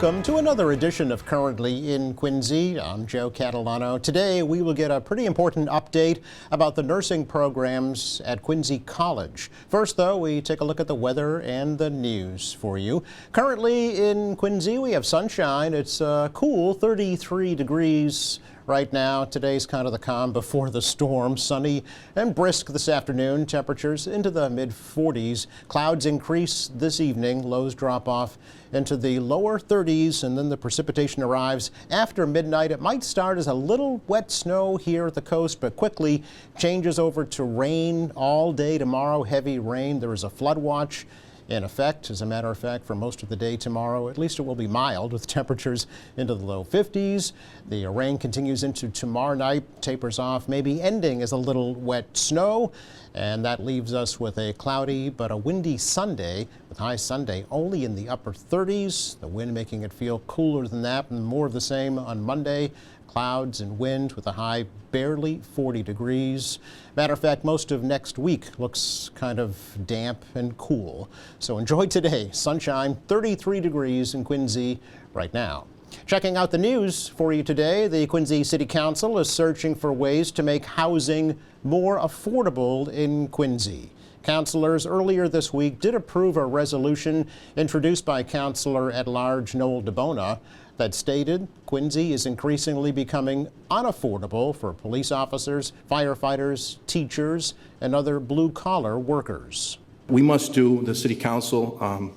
Welcome to another edition of Currently in Quincy. I'm Joe Catalano. Today we will get a pretty important update about the nursing programs at Quincy College. First, though, we take a look at the weather and the news for you. Currently in Quincy, we have sunshine. It's cool, 33 degrees. Right now, today's kind of the calm before the storm. Sunny and brisk this afternoon. Temperatures into the mid-40s. Clouds increase this evening. Lows drop off into the lower 30s, and then the precipitation arrives after midnight. It might start as a little wet snow here at the coast, but quickly changes over to rain all day tomorrow. Heavy rain. There is a flood watch in effect. As a matter of fact, for most of the day tomorrow, at least it will be mild with temperatures into the low 50s. The rain continues into tomorrow night, tapers off, maybe ending as a little wet snow. And that leaves us with a cloudy but a windy Sunday, with high Sunday only in the upper 30s. The wind making it feel cooler than that, and more of the same on Monday. Clouds and wind with a high barely 40 degrees. Matter of fact, most of next week looks kind of damp and cool. So enjoy today. Sunshine, 33 degrees in Quincy right now. Checking out the news for you today, the Quincy City Council is searching for ways to make housing more affordable in Quincy. Councilors earlier this week did approve a resolution introduced by Councilor at Large Noel DeBona that stated Quincy is increasingly becoming unaffordable for police officers, firefighters, teachers, and other blue-collar workers. We must do, the City Council,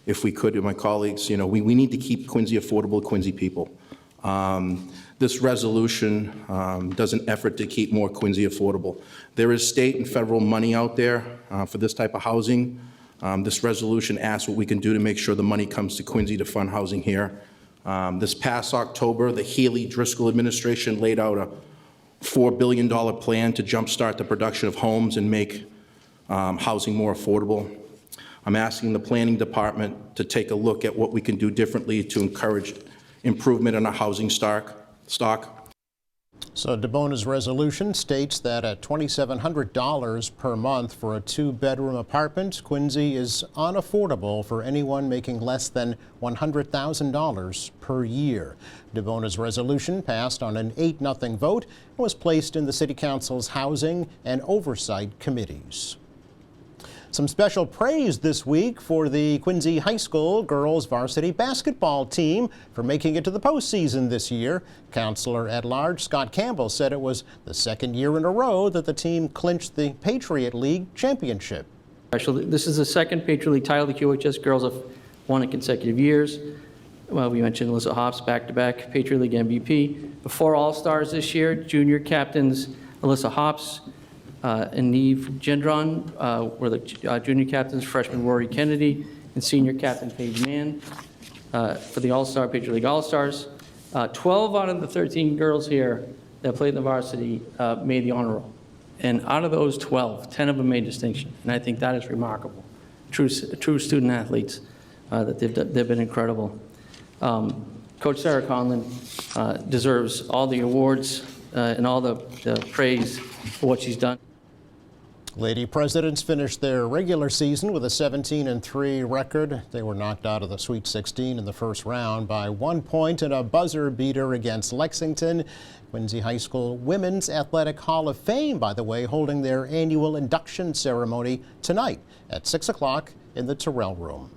if we could, with my colleagues, we need to keep Quincy affordable to Quincy people. This resolution does an effort to keep more Quincy affordable. There is state and federal money out there for this type of housing. This resolution asks what we can do to make sure the money comes to Quincy to fund housing here. This past October, the Healey-Driscoll administration laid out a $4 billion plan to jumpstart the production of homes and make housing more affordable. I'm asking the planning department to take a look at what we can do differently to encourage improvement in our housing stock. So DeBona's resolution states that at $2,700 per month for a two-bedroom apartment, Quincy is unaffordable for anyone making less than $100,000 per year. DeBona's resolution passed on an 8-0 vote and was placed in the City Council's Housing and Oversight Committees. Some special praise this week for the Quincy High School girls varsity basketball team for making it to the postseason this year. Councilor at Large Scott Campbell said it was the second year in a row that the team clinched the Patriot League championship. Actually, this is the second Patriot League title the QHS girls have won in consecutive years. Well, we mentioned Alyssa Hops, back-to-back Patriot League MVP. The 4 All-Stars this year, junior captains Alyssa Hops and Neve Gendron were the junior captains, freshman Rory Kennedy, and senior captain Paige Mann for the All-Star Patriot League All-Stars. 12 out of the 13 girls here that played in the varsity made the honor roll. And out of those 12, 10 of them made distinction. And I think that is remarkable. True student athletes, that they've been incredible. Coach Sarah Conlon deserves all the awards and all the praise for what she's done. Lady Presidents finished their regular season with a 17-3 record. They were knocked out of the Sweet 16 in the first round by 1 point in a buzzer beater against Lexington. Quincy High School Women's Athletic Hall of Fame, by the way, holding their annual induction ceremony tonight at 6 o'clock in the Terrell Room.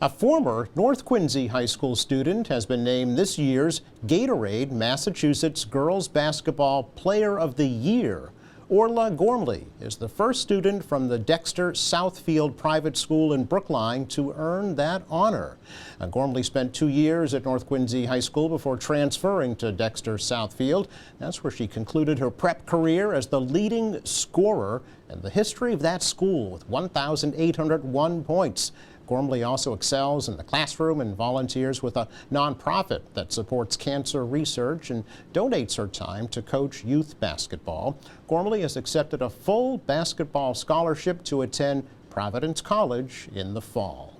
A former North Quincy High School student has been named this year's Gatorade Massachusetts Girls Basketball Player of the Year. Orla Gormley is the first student from the Dexter Southfield Private School in Brookline to earn that honor. Gormley spent 2 years at North Quincy High School before transferring to Dexter Southfield. That's where she concluded her prep career as the leading scorer in the history of that school with 1,801 points. Gormley also excels in the classroom and volunteers with a nonprofit that supports cancer research and donates her time to coach youth basketball. Gormley has accepted a full basketball scholarship to attend Providence College in the fall.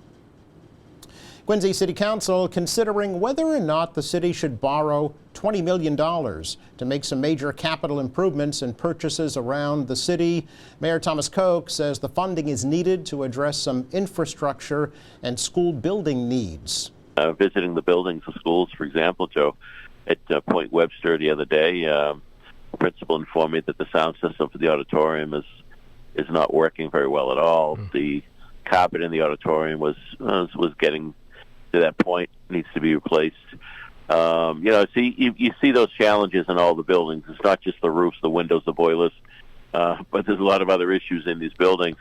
Quincy City Council considering whether or not the city should borrow $20 million to make some major capital improvements and purchases around the city. Mayor Thomas Koch says the funding is needed to address some infrastructure and school building needs. visiting the buildings, the schools, for example, Joe, at Point Webster the other day, the principal informed me that the sound system for the auditorium is not working very well at all. The carpet in the auditorium was getting to that point, needs to be replaced. You see those challenges in all the buildings. It's not just the roofs, the windows, the boilers, but there's a lot of other issues in these buildings.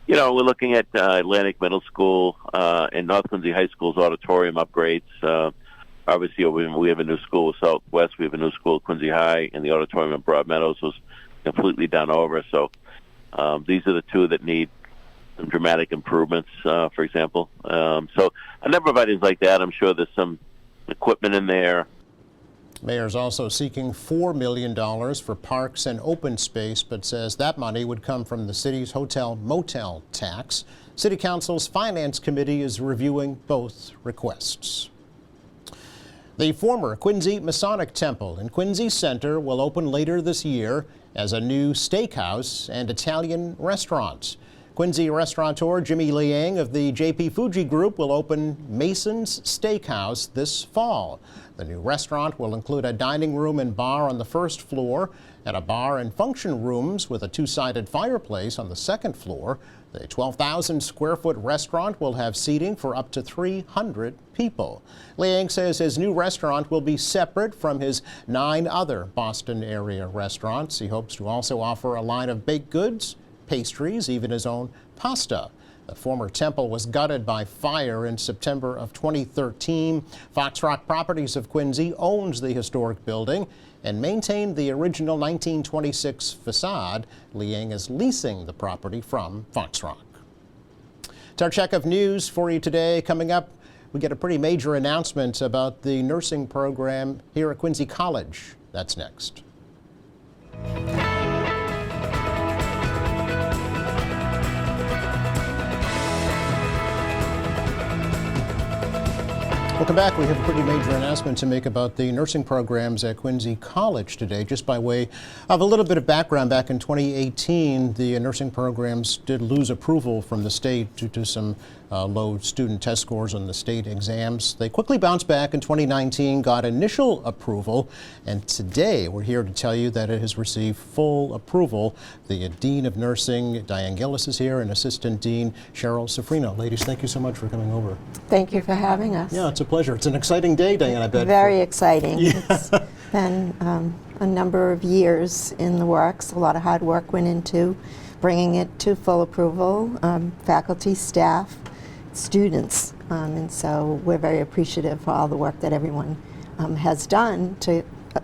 We're looking at Atlantic Middle School and North Quincy High School's auditorium upgrades. Obviously, we have a new school at Southwest. We have a new school at Quincy High, and the auditorium at Broad Meadows was completely done over. So these are the two that need some dramatic improvements, for example. So a number of items like that. I'm sure there's some equipment in there. Mayor's also seeking $4 million for parks and open space, but says that money would come from the city's hotel-motel tax. City Council's Finance Committee is reviewing both requests. The former Quincy Masonic Temple in Quincy Center will open later this year as a new steakhouse and Italian restaurant. Quincy restaurateur Jimmy Liang of the J.P. Fuji Group will open Mason's Steakhouse this fall. The new restaurant will include a dining room and bar on the first floor and a bar and function rooms with a two-sided fireplace on the second floor. The 12,000-square-foot restaurant will have seating for up to 300 people. Liang says his new restaurant will be separate from his 9 other Boston-area restaurants. He hopes to also offer a line of baked goods, pastries, even his own pasta. The former temple was gutted by fire in September of 2013. Fox Rock Properties of Quincy owns the historic building and maintained the original 1926 facade. Liang is leasing the property from Fox Rock. It's our check of news for you today. Coming up, we get a pretty major announcement about the nursing program here at Quincy College. That's next. Welcome back. We have a pretty major announcement to make about the nursing programs at Quincy College today. Just by way of a little bit of background, back in 2018, the nursing programs did lose approval from the state due to some low student test scores on the state exams. They quickly bounced back in 2019, got initial approval, and today we're here to tell you that it has received full approval. The Dean of Nursing, Diane Gillis, is here, and Assistant Dean Cheryl Sofrino. Ladies, thank you so much for coming over. Thank you for having us. Yeah, it's a pleasure. It's an exciting day, Diane, I bet. Very exciting. Yeah. It's been a number of years in the works. A lot of hard work went into bringing it to full approval, faculty, staff, students, and so we're very appreciative for all the work that everyone has done to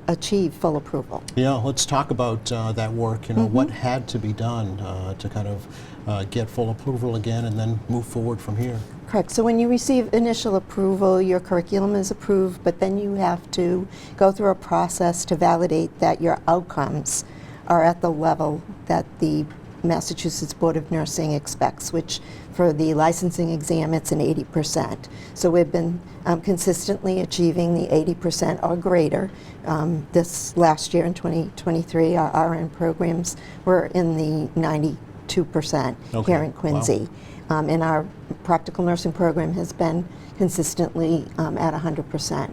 achieve full approval. Yeah, let's talk about that work. What had to be done to kind of get full approval again and then move forward from here. Correct. So when you receive initial approval, your curriculum is approved, but then you have to go through a process to validate that your outcomes are at the level that the Massachusetts Board of Nursing expects, which for the licensing exam, it's an 80%. So we've been consistently achieving the 80% or greater. This last year in 2023, our RN programs were in the 92% here in Quincy. Wow. And our practical nursing program has been consistently at 100%.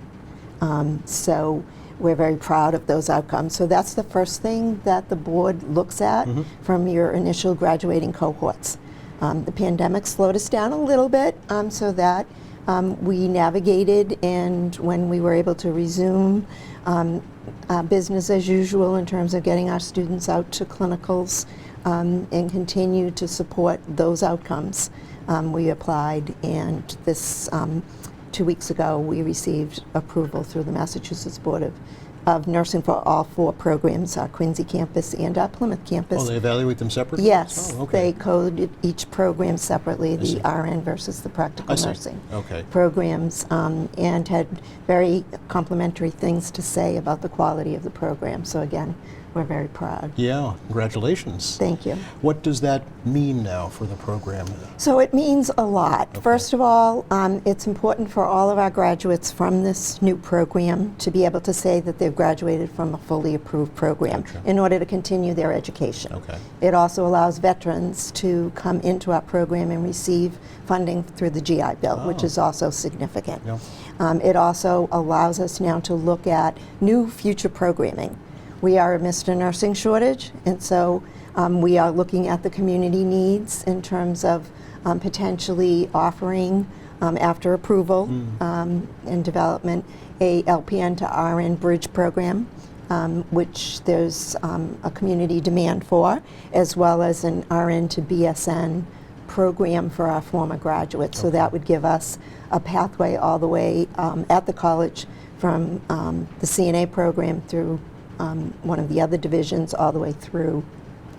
So we're very proud of those outcomes. So that's the first thing that the board looks at from your initial graduating cohorts. The pandemic slowed us down a little bit so that we navigated, and when we were able to resume business as usual in terms of getting our students out to clinicals and continue to support those outcomes, we applied, and this 2 weeks ago we received approval through the Massachusetts Board of Nursing for all 4 programs, our Quincy campus and our Plymouth campus. Oh, they evaluate them separately? Yes, oh, okay. They coded each program separately, the RN versus the practical nursing programs, and had very complimentary things to say about the quality of the program. So again, we're very proud. Yeah, congratulations. Thank you. What does that mean now for the program? So it means a lot. First of all, it's important for all of our graduates from this new program to be able to say that they've graduated from a fully approved program in order to continue their education. Okay. It also allows veterans to come into our program and receive funding through the GI Bill, which is also significant. Yeah. It also allows us now to look at new future programming. We are amidst a nursing shortage, and so we are looking at the community needs in terms of potentially offering, after approval and development, a LPN to RN bridge program, which there's a community demand for, as well as an RN to BSN program for our former graduates. So that would give us a pathway all the way at the college from the CNA program through one of the other divisions all the way through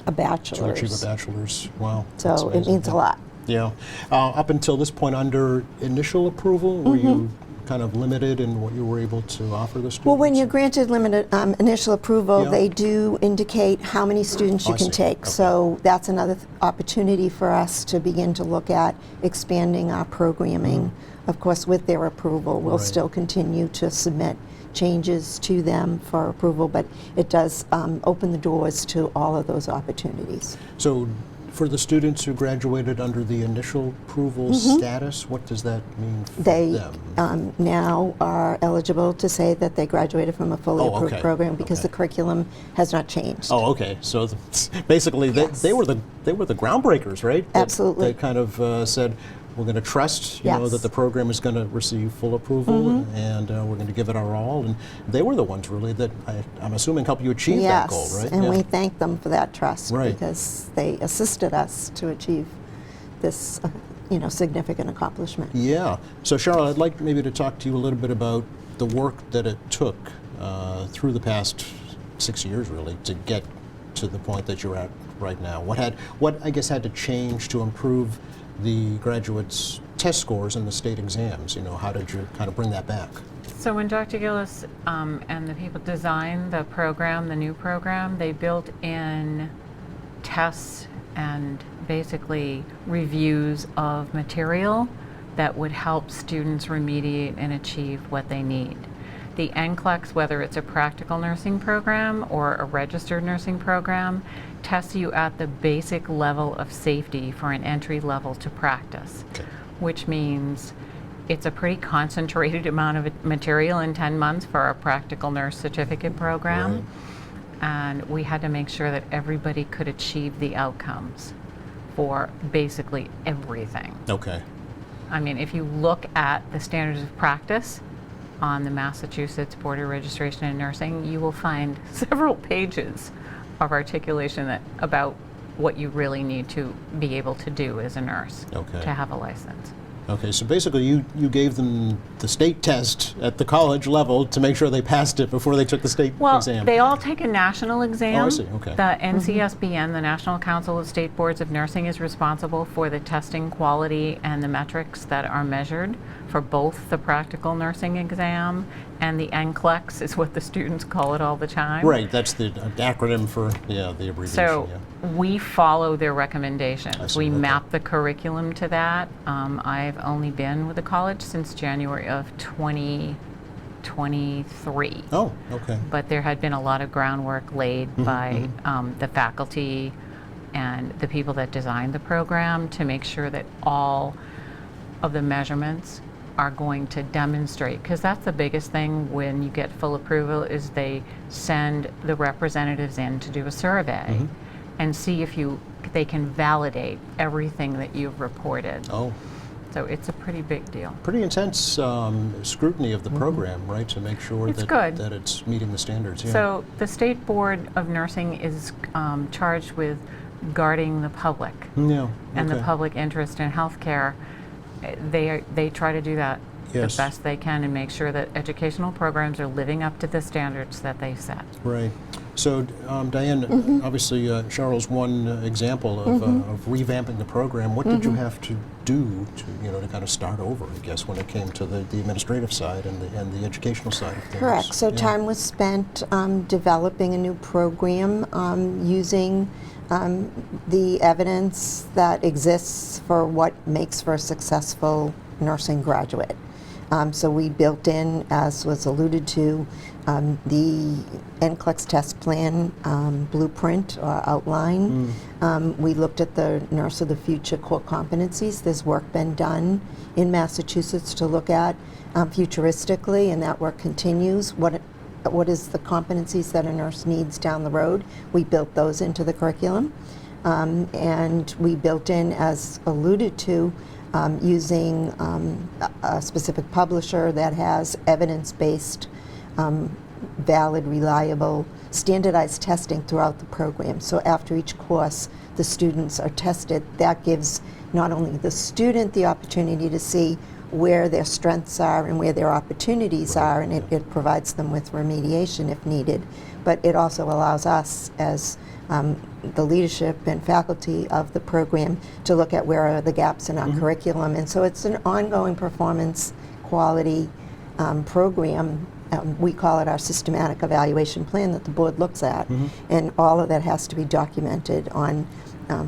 a To bachelor's. achieve a bachelor's. Wow. that's So it amazing. means a lot. Yeah. Up until this point, under initial approval, were you kind of limited in what you were able to offer the students? Well, when you're granted limited initial approval, Yeah. they do indicate how many students you I can see. take. Okay. So that's another opportunity for us to begin to look at expanding our programming. Of course, with their approval, we'll Right. still continue to submit changes to them for approval, but it does open the doors to all of those opportunities. So for the students who graduated under the initial approval status, what does that mean for They them? now are eligible to say that they graduated from a fully Oh, approved okay. program because Okay. the curriculum has not changed. Oh, okay. So basically, Yes. they were the groundbreakers, right? Absolutely. They kind of said, we're going to trust, you know, Yes. that the program is going to receive full approval, and we're going to give it our all. And they were the ones really that I'm assuming helped you achieve that goal, right? And Yeah. we thank them for that trust Right. because they assisted us to achieve this, significant accomplishment. Yeah. So, Charlotte, I'd like maybe to talk to you a little bit about the work that it took through the past 6 years, really, to get to the point that you're at right now. What I guess had to change to improve the graduates' test scores in the state exams? You know, how did you kind of bring that back? So when Dr. Gillis and the people designed the program, the new program, they built in tests and basically reviews of material that would help students remediate and achieve what they need. The NCLEX, whether it's a practical nursing program or a registered nursing program, tests you at the basic level of safety for an entry level to practice, which means it's a pretty concentrated amount of material in 10 months for our practical nurse certificate program. And we had to make sure that everybody could achieve the outcomes for basically everything. Okay. I mean, if you look at the standards of practice on the Massachusetts Board of Registration in Nursing, you will find several pages of articulation about what you really need to be able to do as a nurse Okay. to have a license. Okay, so basically you gave them the state test at the college level to make sure they passed it before they took the state Well, exam. they all take a national exam. Oh, I see, okay. The NCSBN, the National Council of State Boards of Nursing, is responsible for the testing quality and the metrics that are measured for both the practical nursing exam and the NCLEX is what the students call it all the time. Right, that's the acronym for, the abbreviation, So yeah. we follow their I recommendations. see, We okay. map the curriculum to that. I've only been with the college since January of 2023. Oh, okay. But there had been a lot of groundwork laid by the faculty and the people that designed the program to make sure that all of the measurements are going to demonstrate, because that's the biggest thing when you get full approval, is they send the representatives in to do a survey and see if they can validate everything that you've reported. Oh, So it's a pretty big deal. pretty intense scrutiny of the program, right, to make sure It's that, good. that it's meeting the standards, yeah. So the State Board of Nursing is charged with guarding the public Yeah, and the okay. public interest in healthcare. They try to do that Yes. the best they can and make sure that educational programs are living up to the standards that they set. Right. So, Diane, obviously, Charles, one example of revamping the program. What did you have to do to kind of start over, I guess, when it came to the administrative side and the educational side of things? Correct. So Yeah. time was spent developing a new program using the evidence that exists for what makes for a successful nursing graduate. So we built in, as was alluded to, the NCLEX test plan blueprint or outline. We looked at the Nurse of the Future core competencies. There's work been done in Massachusetts to look at futuristically, and that work continues. What is the competencies that a nurse needs down the road? We built those into the curriculum. And we built in, as alluded to, using a specific publisher that has evidence-based, valid, reliable, standardized testing throughout the program. So after each course, the students are tested. That gives not only the student the opportunity to see where their strengths are and where their opportunities are, and it provides them with remediation if needed, but it also allows us as the leadership and faculty of the program to look at where are the gaps in our curriculum. And so it's an ongoing performance quality program. We call it our systematic evaluation plan that the board looks at, and all of that has to be documented on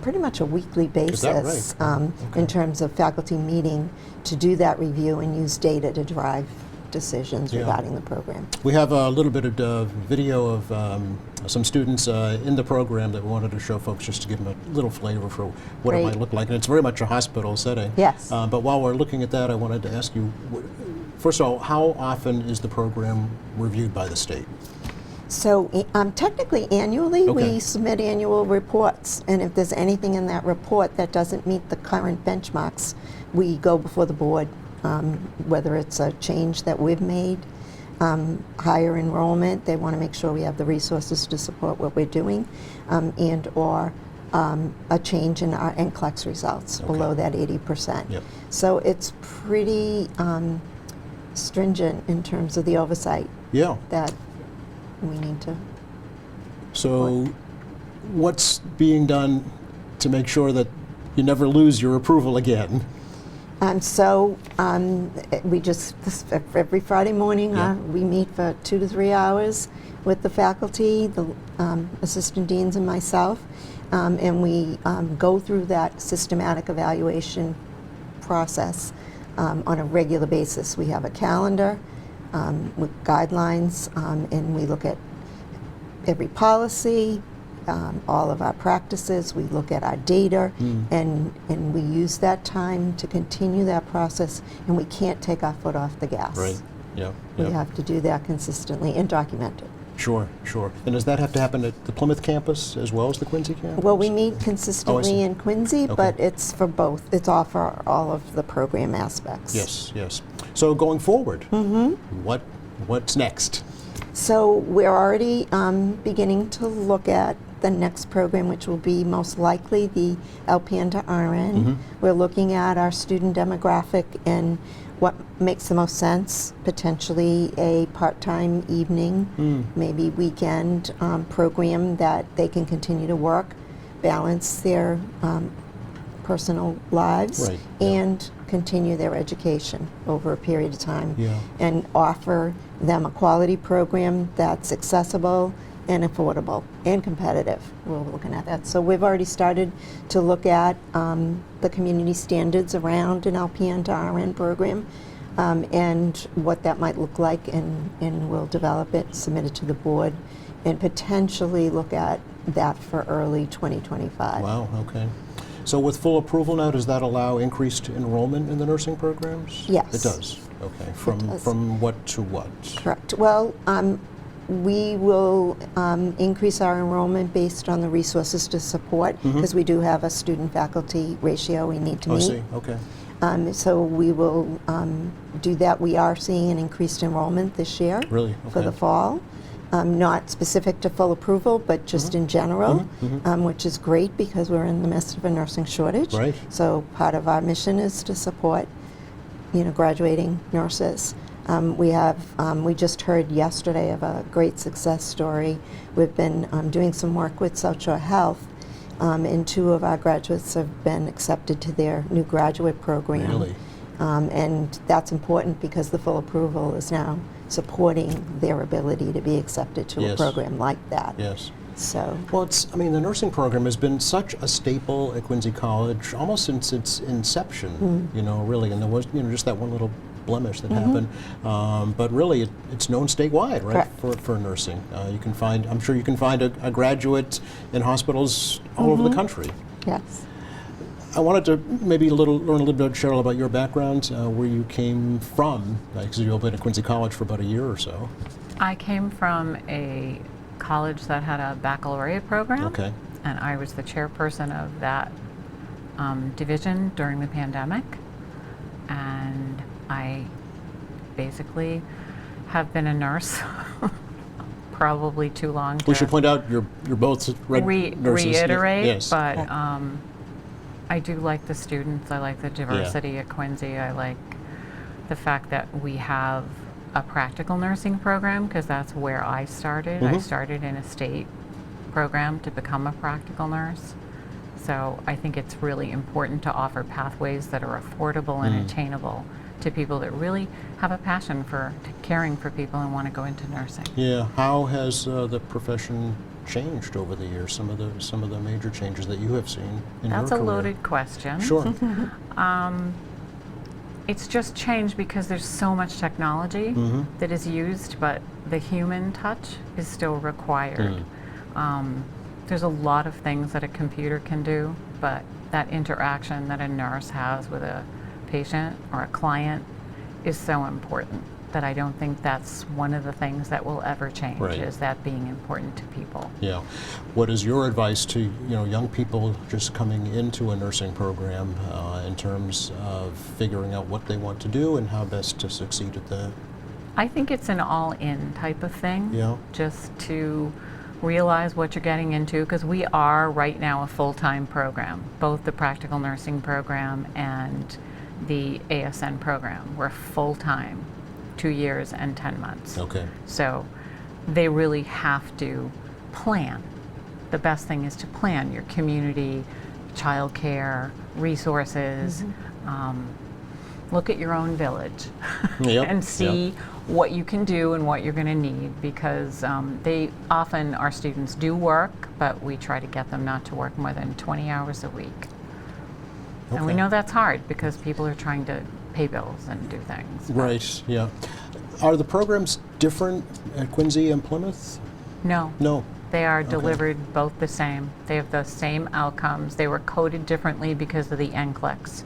pretty much a weekly basis. Is that right? In terms of faculty meeting to do that review and use data to drive decisions Yeah. regarding the program. We have a little bit of video of some students in the program that we wanted to show folks just to give them a little flavor for what it Great. might look like. And it's very much a hospital setting. Yes. But while we're looking at that, I wanted to ask you, first of all, how often is the program reviewed by the state? So technically annually, Okay. we submit annual reports, and if there's anything in that report that doesn't meet the current benchmarks, we go before the board, whether it's a change that we've made, higher enrollment, they want to make sure we have the resources to support what we're doing, and or a change in our NCLEX results below that 80%. Yep. So it's pretty stringent in terms of the oversight Yeah. that we need to. So what's being done to make sure that you never lose your approval again? We just, every Friday morning, Yeah. we meet for 2 to 3 hours with the faculty, the assistant deans and myself, and we go through that systematic evaluation process on a regular basis. We have a calendar with guidelines, and we look at every policy, all of our practices, we look at our data, and we use that time to continue that process, and we can't take our foot off the gas. Right. Yeah. We yeah. have to do that consistently and document it. Sure, sure. And does that have to happen at the Plymouth campus as well as the Quincy campus? Well, we meet consistently in Quincy, Okay. but it's for both. It's all for all of the program aspects. Yes, yes. So going forward, what's next? So we're already beginning to look at the next program, which will be most likely the LPN to RN. We're looking at our student demographic and what makes the most sense, potentially a part-time evening, maybe weekend program that they can continue to work, balance their personal lives, Right, yeah. and continue their education over a period of time, Yeah. and offer them a quality program that's accessible and affordable and competitive. We're looking at that. So we've already started to look at the community standards around an LPN to RN program, and what that might look like, and we'll develop it, submit it to the board, and potentially look at that for early 2025. Wow, okay. So with full approval now, does that allow increased enrollment in the nursing programs? Yes. It does, okay. does. From what to what? Correct. Well, we will increase our enrollment based on the resources to support, because we do have a student-faculty ratio we need to Oh, I meet. see, okay. So we will do that. We are seeing an increased enrollment this year. Really? For the Okay. fall. Not specific to full approval, but just in general, which is great because we're in the midst of a nursing shortage. Right. So part of our mission is to support, graduating nurses. We just heard yesterday of a great success story. We've been doing some work with South Shore Health and 2 of our graduates have been accepted to their new graduate program. Really? And that's important because the full approval is now supporting their ability to be accepted to a Yes. program like that. Yes. So, Well, I mean, the nursing program has been such a staple at Quincy College almost since its inception, you know, really. And there was, you know, just that one little blemish that happened. But really, it's known statewide, right, for nursing. You can find, I'm sure you can find a graduate in hospitals all over the country. yes. I wanted to maybe learn a little bit, Cheryl, about your background, where you came from, because you've been at Quincy College for about a year or so. I came from a college that had a baccalaureate program. Okay. And I was the chairperson of that division during the pandemic. And I basically have been a nurse probably too long to We should point out you're both nurses. reiterate, Yes. but I do like the students. I like the diversity at Quincy. I like the fact that we have a practical nursing program, because that's where I started. I started in a state program to become a practical nurse. So I think it's really important to offer pathways that are affordable and attainable to people that really have a passion for caring for people and want to go into nursing. Yeah. How has the profession changed over the years? Some of the major changes that you have seen in That's your a career. loaded question. Sure. It's just changed because there's so much technology that is used, but the human touch is still required. There's a lot of things that a computer can do, but that interaction that a nurse has with a patient or a client is so important that I don't think that's one of the things that will ever change, Right. is that being important to people. Yeah. What is your advice to young people just coming into a nursing program in terms of figuring out what they want to do and how best to succeed at that? I think it's an all-in type of thing. Yeah. Just to realize what you're getting into, because we are right now a full-time program, both the practical nursing program and the ASN program. We're full-time, 2 years and 10 months. Okay. So they really have to plan. The best thing is to plan your community, childcare, resources. Look at your own village Yep, and see yep. what you can do and what you're going to need, because they often, our students do work, but we try to get them not to work more than 20 hours a week. And we Okay. know that's hard because people are trying to pay bills and do things. Right. Yeah. Are the programs different at Quincy and Plymouth? No. No. They are delivered both the same. They have the same outcomes. They were coded differently because of the NCLEX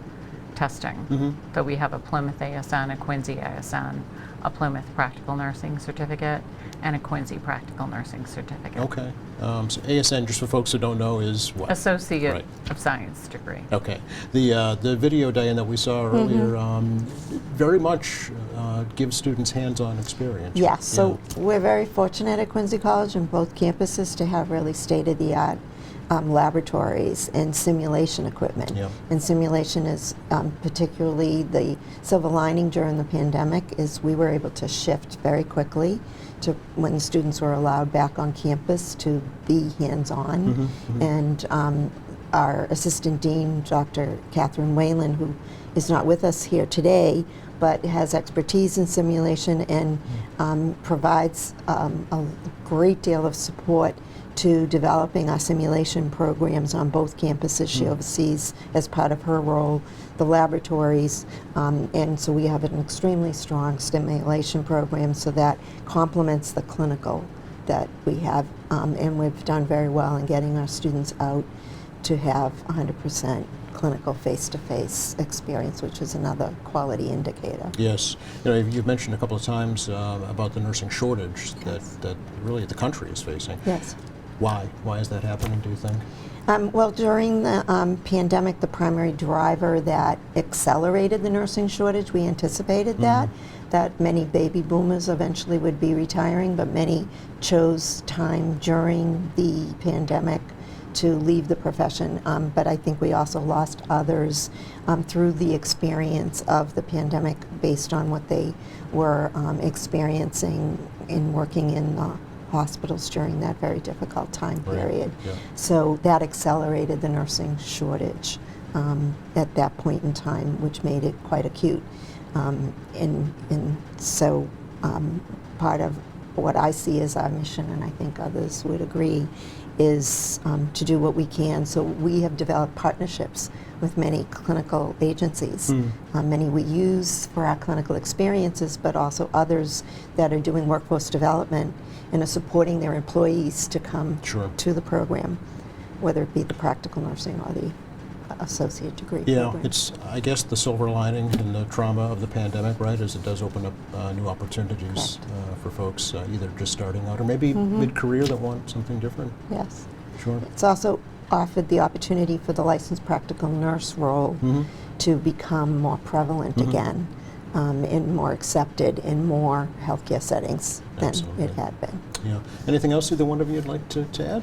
testing. So we have a Plymouth ASN, a Quincy ASN, a Plymouth Practical Nursing Certificate, and a Quincy Practical Nursing Certificate. Okay. So ASN, just for folks who don't know, is what? Associate Right. of Science degree. Okay. The video, Diane, that we saw earlier very much gives students hands-on experience. Yes, so we're very fortunate at Quincy College and both campuses to have really state-of-the-art laboratories and simulation equipment. Yeah. And simulation is particularly the silver lining during the pandemic is we were able to shift very quickly to when students were allowed back on campus to be hands-on. And our assistant dean, Dr. Catherine Whalen, who is not with us here today, but has expertise in simulation and provides a great deal of support to developing our simulation programs on both campuses. She oversees, as part of her role, the laboratories, and so we have an extremely strong simulation program, so that complements the clinical that we have, and we've done very well in getting our students out to have 100% clinical face-to-face experience, which is another quality indicator. Yes. You've mentioned a couple of times about the nursing shortage that really the country is facing. Yes. Why? Why is that happening, do you think? Well, during the pandemic, the primary driver that accelerated the nursing shortage, we anticipated that many baby boomers eventually would be retiring, but many chose time during the pandemic to leave the profession. But I think we also lost others through the experience of the pandemic based on what they were experiencing in working in the hospitals during that very difficult time Right, period. yeah. So that accelerated the nursing shortage at that point in time, which made it quite acute. And so part of what I see as our mission, and I think others would agree, is to do what we can. So we have developed partnerships with many clinical agencies. Many we use for our clinical experiences, but also others that are doing workforce development and are supporting their employees to come Sure. to the program, whether it be the practical nursing or the associate degree Yeah, program. it's, I guess, the silver lining in the trauma of the pandemic, right, is it does open up new opportunities for folks either just starting out or maybe mid-career that want something different. Yes. Sure. It's also offered the opportunity for the licensed practical nurse role to become more prevalent again and more accepted in more healthcare settings than Absolutely. it had been. Yeah. Anything else either one of you would like to add?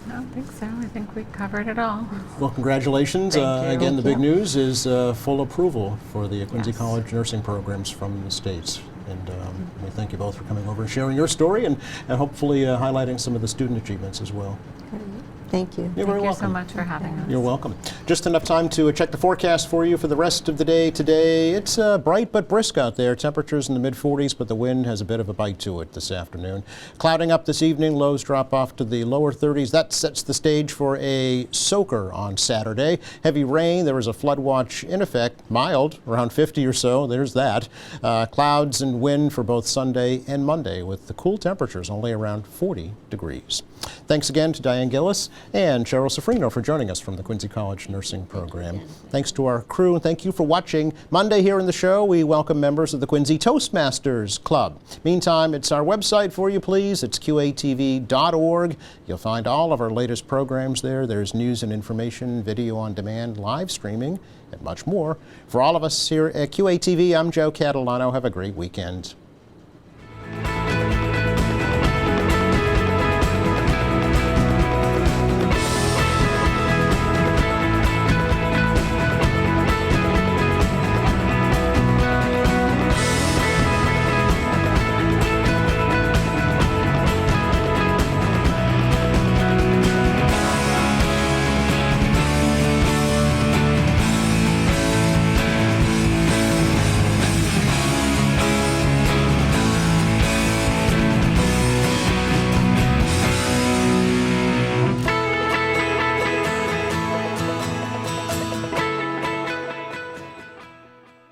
I don't think so. I think we covered it all. Well, congratulations. Thank you. Again, the Thank big you. news is full approval for the Quincy Yes. College nursing programs from the states. And we thank you both for coming over and sharing your story and hopefully highlighting some of the student achievements as well. Thank you. You're very Thank you so welcome. much for having us. You're welcome. Just enough time to check the forecast for you for the rest of the day today. It's bright but brisk out there. Temperatures in the mid-40s, but the wind has a bit of a bite to it this afternoon. Clouding up this evening, lows drop off to the lower 30s. That sets the stage for a soaker on Saturday. Heavy rain, there is a flood watch in effect, mild, around 50 or so. There's that. Clouds and wind for both Sunday and Monday, with the cool temperatures only around 40 degrees. Thanks again to Diane Gillis and Cheryl Sofrino for joining us from the Quincy College Nursing Program. Thanks to our crew, and thank you for watching. Monday here in the show, we welcome members of the Quincy Toastmasters Club. Meantime, it's our website for you, please. It's qatv.org. You'll find all of our latest programs there. There's news and information, video on demand, live streaming, and much more. For all of us here at QATV, I'm Joe Catalano. Have a great weekend.